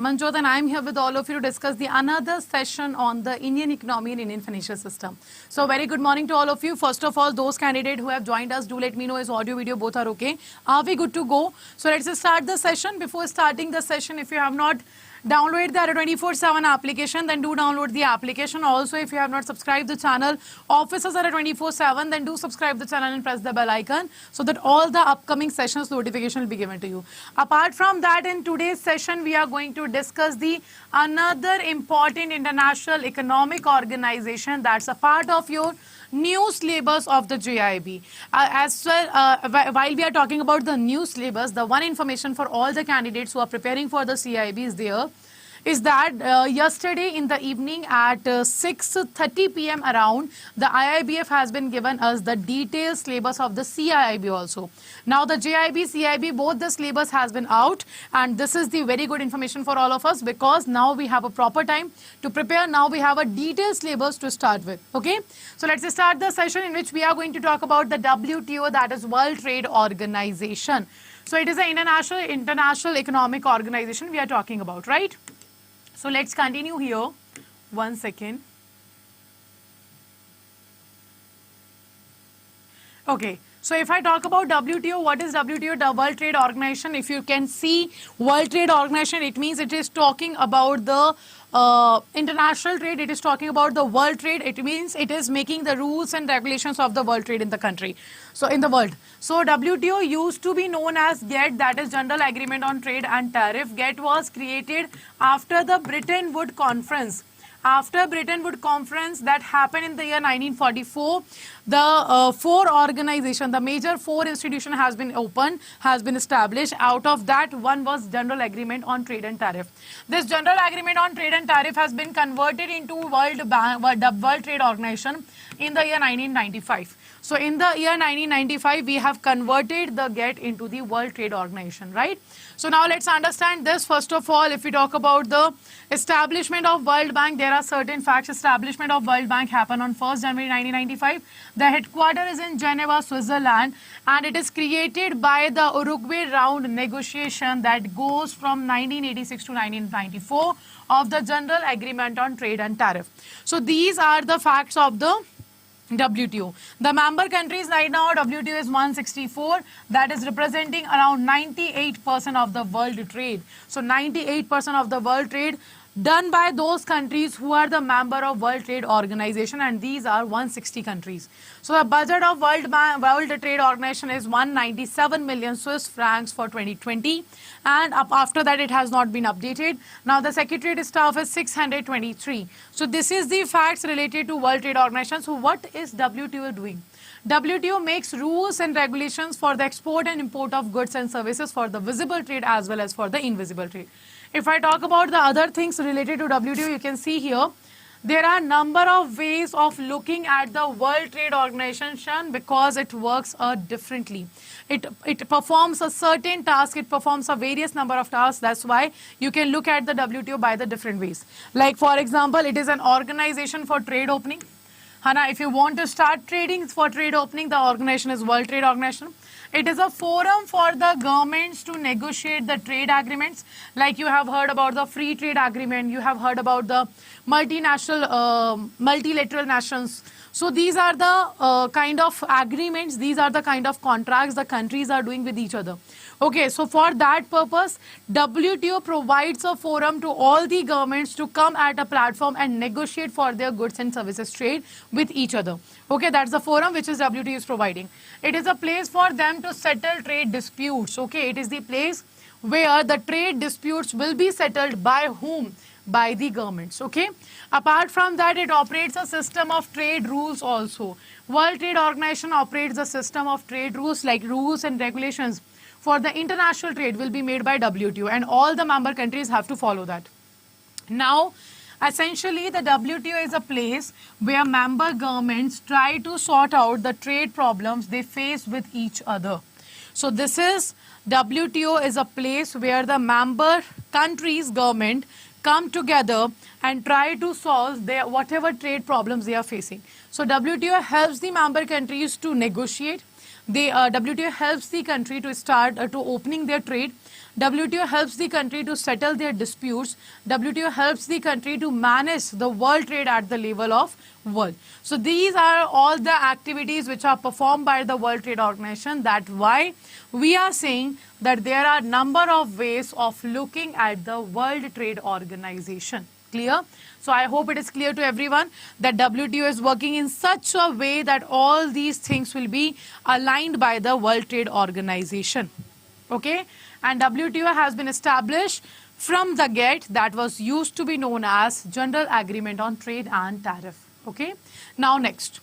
Manjot, and I'm here with all of you to discuss the another session on the Indian economy and Indian financial system. So very good morning to all of you. First of all, those candidates who have joined us, do let me know is audio, video, both are okay. Are we good to go? So let's start the session. Before starting the session, if you have not downloaded the Adda 24/7 application, then do download the application. Also, if you have not subscribed the channel, Officers Adda 24/7, then do subscribe the channel and press the bell icon so that all the upcoming sessions notification will be given to you. Apart from that, in today's session, we are going to discuss the another important international economic organization that's a part of your new syllabus of the JAIIB. As well, while we are talking about the new syllabus, the one information for all the candidates who are preparing for the CAIIB is there, is that yesterday in the evening at 6:30 p.m. around, the IIBF has been given us the detailed syllabus of the CAIIB also. Now the JAIIB, CAIIB, both the syllabus has been out, and this is the very good information for all of us because now we have a proper time to prepare. Now we have a detailed syllabus to start with. Okay, so let's start the session in which we are going to talk about the WTO, that is World Trade Organization. So it is an international economic organization we are talking about, right? So let's continue here. 1 second. Okay. So if I talk about WTO, what is WTO? The World Trade Organization. If you can see World Trade Organization, it means it is talking about the international trade. It is talking about the world trade. It means it is making the rules and regulations of the world trade in the country. So in the world. So WTO used to be known as GATT, that is General Agreement on Trade and Tariff. GATT was created after the Bretton Woods Conference. After Bretton Woods Conference that happened in the year 1944, the the major four institution has been opened, has been established. Out of that, one was General Agreement on Trade and Tariff. This General Agreement on Trade and Tariff has been converted into World Trade Organization in the year 1995. So in the year 1995, we have converted the GATT into the World Trade Organization, right? So now let's understand this. First of all, if we talk about the establishment of World Bank, there are certain facts. Establishment of World Bank happened on 1st January 1995. The headquarters is in Geneva, Switzerland, and it is created by the Uruguay round negotiation that goes from 1986 to 1994 of the General Agreement on Trade and Tariff. So these are the facts of the WTO. The member countries right now, WTO is 164, that is representing around 98% of the world trade. So 98% of the world trade done by those countries who are the member of World Trade Organization, and these are 160 countries. So the budget of World Trade Organization is 197 million Swiss francs for 2020, and after that it has not been updated. Now the Secretariat staff is 623. So this is the facts related to World Trade Organization. So what is WTO doing? WTO makes rules and regulations for the export and import of goods and services for the visible trade as well as for the invisible trade. If I talk about the other things related to WTO, you can see here, there are a number of ways of looking at the World Trade Organization because it works differently. It performs a certain task, it performs a various number of tasks. That's why you can look at the WTO by the different ways. Like for example, it is an organization for trade opening. Hana, if you want to start trading for trade opening, the organization is World Trade Organization. It is a forum for the governments to negotiate the trade agreements. Like you have heard about the free trade agreement, you have heard about the multilateral nations. So these are the kind of agreements, these are the kind of contracts the countries are doing with each other. Okay, so for that purpose, WTO provides a forum to all the governments to come at a platform and negotiate for their goods and services trade with each other. Okay, that's the forum which is WTO is providing. It is a place for them to settle trade disputes. Okay, it is the place where the trade disputes will be settled by whom? By the governments. Okay, apart from that, it operates a system of trade rules also. World Trade Organization operates a system of trade rules, like rules and regulations for the international trade will be made by WTO, and all the member countries have to follow that. Now, essentially, the WTO is a place where member governments try to sort out the trade problems they face with each other. So this is, WTO is a place where the member countries' government come together and try to solve their whatever trade problems they are facing. So WTO helps the member countries to negotiate. WTO helps the country to start to opening their trade. WTO helps the country to settle their disputes. WTO helps the country to manage the world trade at the level of world. So these are all the activities which are performed by the World Trade Organization. That's why we are saying that there are number of ways of looking at the World Trade Organization. Clear? So I hope it is clear to everyone that WTO is working in such a way that all these things will be aligned by the World Trade Organization. Okay? And WTO has been established from the get that was used to be known as General Agreement on Trade and Tariff. Okay? Now next.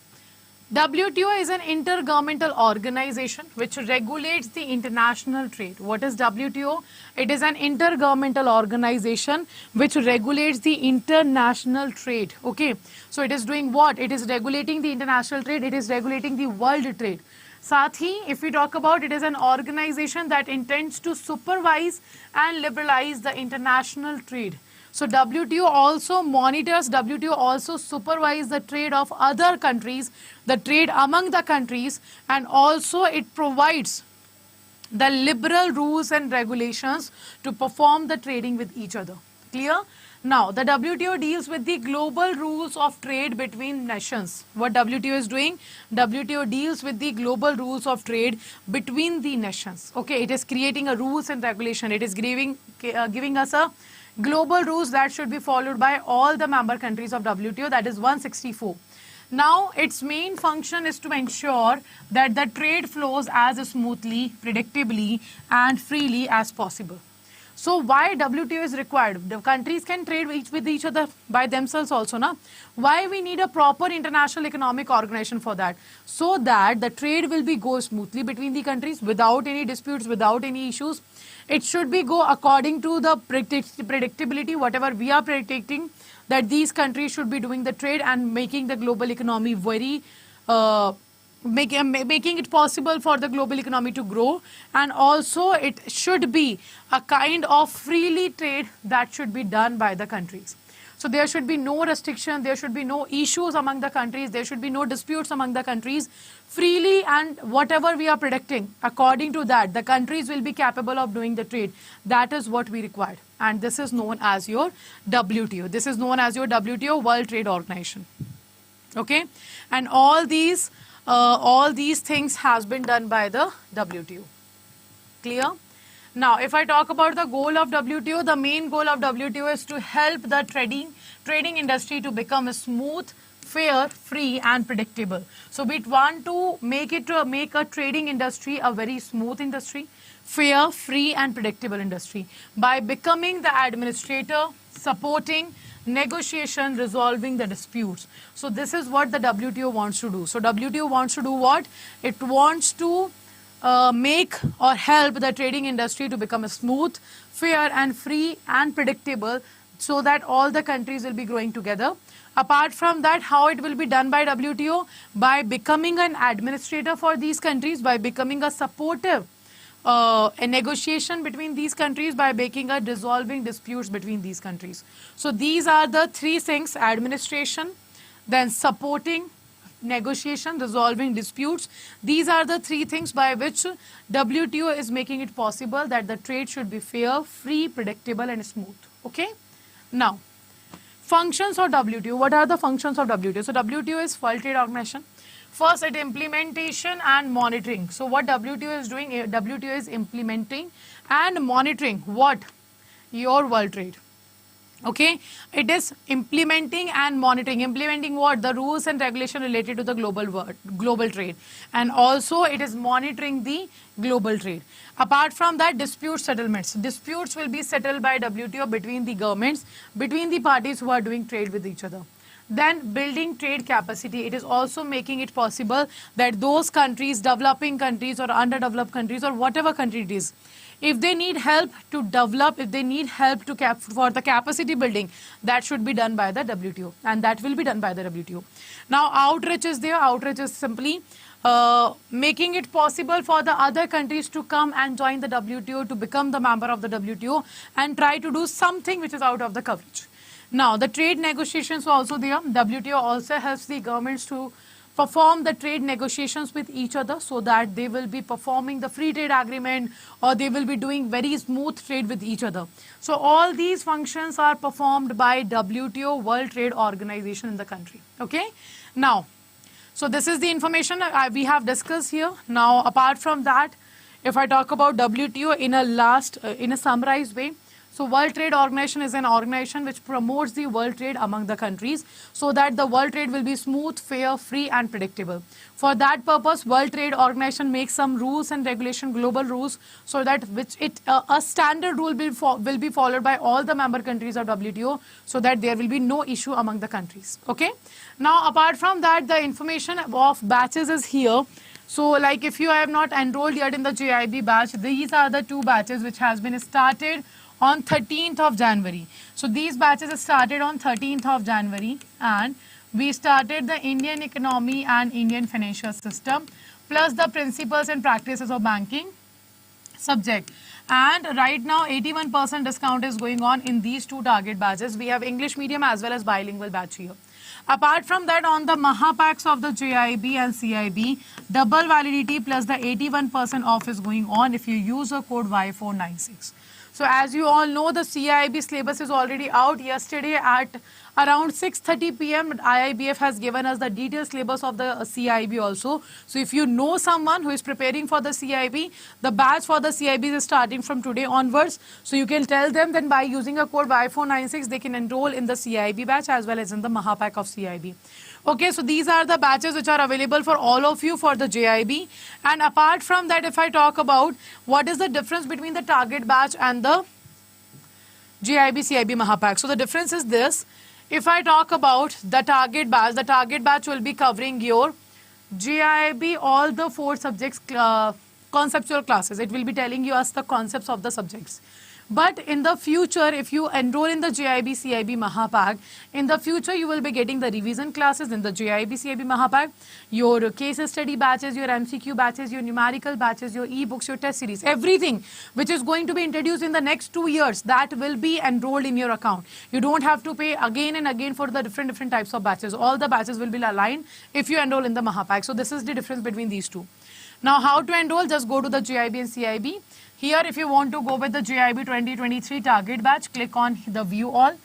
WTO is an intergovernmental organization which regulates the international trade. What is WTO? It is an intergovernmental organization which regulates the international trade. Okay, so it is doing what? It is regulating the international trade. It is regulating the world trade. Sath hi, if we talk about, it is an organization that intends to supervise and liberalize the international trade. So WTO also monitors, WTO also supervises the trade of other countries, the trade among the countries, and also it provides the liberal rules and regulations to perform the trading with each other. Clear? Now, the WTO deals with the global rules of trade between nations. What WTO is doing? WTO deals with the global rules of trade between the nations. Okay, it is creating a rules and regulation. It is giving us a global rules that should be followed by all the member countries of WTO, that is 164. Now, its main function is to ensure that the trade flows as smoothly, predictably, and freely as possible. So, why WTO is required? The countries can trade with each other by themselves also, na? Why we need a proper international economic organization for that? So that the trade will be go smoothly between the countries without any disputes, without any issues. It should be go according to the predictability, whatever we are predicting, that these countries should be doing the trade and making the global economy very, making it possible for the global economy to grow. And also it should be a kind of freely trade that should be done by the countries. So there should be no restriction, there should be no issues among the countries, there should be no disputes among the countries. Freely, and whatever we are predicting, according to that, the countries will be capable of doing the trade. That is what we require. And this is known as your WTO. This is known as your WTO, World Trade Organization. Okay? And all these things has been done by the WTO. Clear? Now, if I talk about the goal of WTO, the main goal of WTO is to help the trading industry to become smooth, fair, free, and predictable. So we want to make a trading industry a very smooth industry, fair, free, and predictable industry by becoming the administrator, supporting negotiation, resolving the disputes. So this is what the WTO wants to do. So WTO wants to do what? It wants to make or help the trading industry to become smooth, fair, and free and predictable, so that all the countries will be growing together. Apart from that, how it will be done by WTO? By becoming an administrator for these countries, by becoming a supportive a negotiation between these countries, by making a resolving disputes between these countries. So these are the three things: administration, then supporting, negotiation, resolving disputes. These are the three things by which WTO is making it possible that the trade should be fair, free, predictable, and smooth. Okay? Now, functions of WTO. What are the functions of WTO? So WTO is World Trade Organization. First, it implementation and monitoring. So what WTO is doing? WTO is implementing and monitoring what? Your world trade. Okay, it is implementing and monitoring. Implementing what? The rules and regulation related to the global trade, and also it is monitoring the global trade. Apart from that, dispute settlements. Disputes will be settled by WTO between the governments, between the parties who are doing trade with each other. Then building trade capacity. It is also making it possible that those countries, developing countries or underdeveloped countries or whatever country it is, if they need help to develop, if they need help to for the capacity building, that should be done by the WTO, and that will be done by the WTO. Now, outreach is there. Outreach is simply making it possible for the other countries to come and join the WTO, to become the member of the WTO and try to do something which is out of the coverage. Now, the trade negotiations are also there. WTO also helps the governments to perform the trade negotiations with each other, so that they will be performing the free trade agreement, or they will be doing very smooth trade with each other. So all these functions are performed by WTO, World Trade Organization, in the country. Okay. Now, so this is the information we have discussed here. Now, apart from that, if I talk about WTO in a summarized way, so World Trade Organization is an organization which promotes the world trade among the countries, so that the world trade will be smooth, fair, free and predictable. For that purpose, World Trade Organization makes some rules and regulation, global rules, so that a standard rule will be followed by all the member countries of WTO, so that there will be no issue among the countries. Okay. Now, apart from that, the information of batches is here. So, like if you have not enrolled yet in the JAIIB batch, these are the 2 batches which has been started on 13th of January. So these batches started on 13th of January, and we started the Indian economy and Indian financial system, plus the principles and practices of banking subject. And right now 81% discount is going on in these 2 target batches. We have English medium as well as bilingual batch here. Apart from that, on the Mahapaks of the JAIIB and CAIIB, double validity plus the 81% off is going on if you use a code Y496. So as you all know, the CAIIB syllabus is already out. Yesterday at around 6:30 p.m. IIBF has given us the detailed syllabus of the CAIIB also. So if you know someone who is preparing for the CAIIB, the batch for the CAIIB is starting from today onwards. So you can tell them that by using a code Y496, they can enroll in the CAIIB batch as well as in the Mahapak of CAIIB. Okay, so these are the batches which are available for all of you for the JAIIB. And apart from that, if I talk about what is the difference between the target batch and the JAIIB, CAIIB, Mahapak. So the difference is this. If I talk about the target batch will be covering your JAIIB, all the 4 subjects, conceptual classes. It will be telling you us the concepts of the subjects. But in the future, if you enroll in the JAIIB, CAIIB, Mahapak, in the future you will be getting the revision classes in the JAIIB, CAIIB, Mahapak, your case study batches, your MCQ batches, your numerical batches, your e-books, your test series, everything which is going to be introduced in the next 2 years, that will be enrolled in your account. You don't have to pay again and again for the different types of batches. All the batches will be aligned if you enroll in the Mahapak. So this is the difference between these 2. Now, how to enroll? Just go to the JAIIB and CAIIB. Here, if you want to go with the JAIIB 2023 target batch, click on the view all.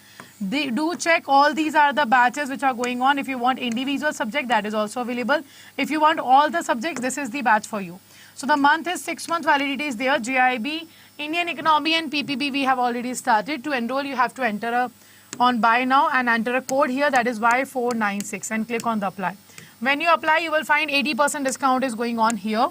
They do check all these are the batches which are going on. If you want individual subject, that is also available. If you want all the subjects, this is the batch for you. So the month is 6 month validity is there. JAIIB, Indian economy and PPB we have already started. To enroll, you have to enter on buy now and enter a code here, that is Y496, and click on the apply. When you apply, you will find 80% discount is going on here.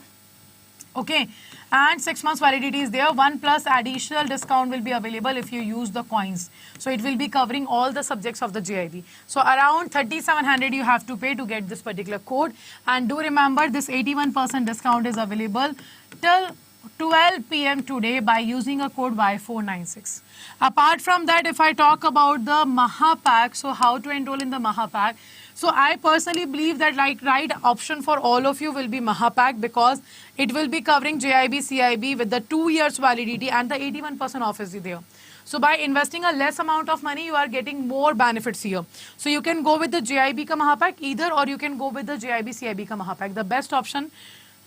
Okay. And 6 months validity is there. 1 plus additional discount will be available if you use the coins. So it will be covering all the subjects of the JAIIB. So around 3,700 you have to pay to get this particular code. And do remember, this 81% discount is available till 12 p.m. today by using a code Y496. Apart from that, if I talk about the Mahapak, so how to enroll in the Mahapak. So I personally believe that right option for all of you will be Mahapak, because it will be covering JAIIB, CAIIB with the 2 years validity and the 81% off is there. So by investing a less amount of money, you are getting more benefits here. So you can go with the JAIIB ka Mahapak either, or you can go with the JAIIB, CAIIB ka Mahapak. The best option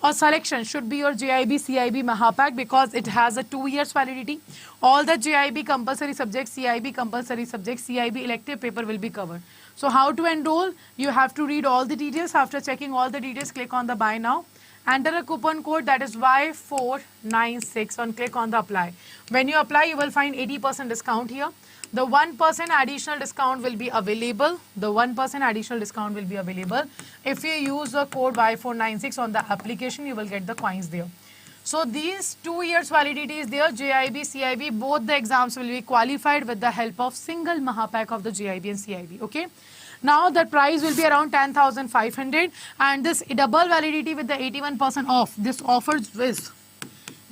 or selection should be your JAIIB, CAIIB, Mahapak, because it has a 2 years validity. All the JAIIB compulsory subjects, CAIIB compulsory subjects, CAIIB elective paper will be covered. So how to enroll? You have to read all the details. After checking all the details, click on the buy now. Enter a coupon code, that is Y496, and click on the apply. When you apply, you will find 80% discount here. The 1% additional discount will be available. The 1% additional discount will be available. If you use the code Y496 on the application, you will get the coins there. So these 2 years validity is there. JAIIB, CAIIB, both the exams will be qualified with the help of single Mahapak of the JAIIB and CAIIB. Okay. Now the price will be around 10,500, and this double validity with the 81% off. This offer is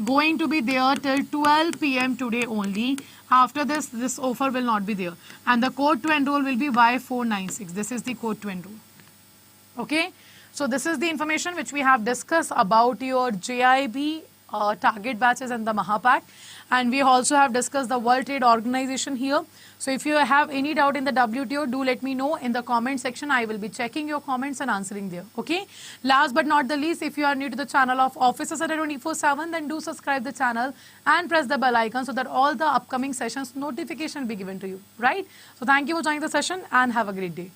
going to be there till 12 p.m. today only. After this offer will not be there. And the code to enroll will be Y496. This is the code to enroll. Okay. So this is the information which we have discussed about your JAIIB target batches and the Mahapak. and we also have discussed the World Trade Organization here. So if you have any doubt in the WTO, do let me know in the comment section. I will be checking your comments and answering there. Okay. Last but not the least, if you are new to the channel of Officers Adda 24/7, then do subscribe the channel and press the bell icon so that all the upcoming sessions notification will be given to you. Right. So thank you for joining the session and have a great day.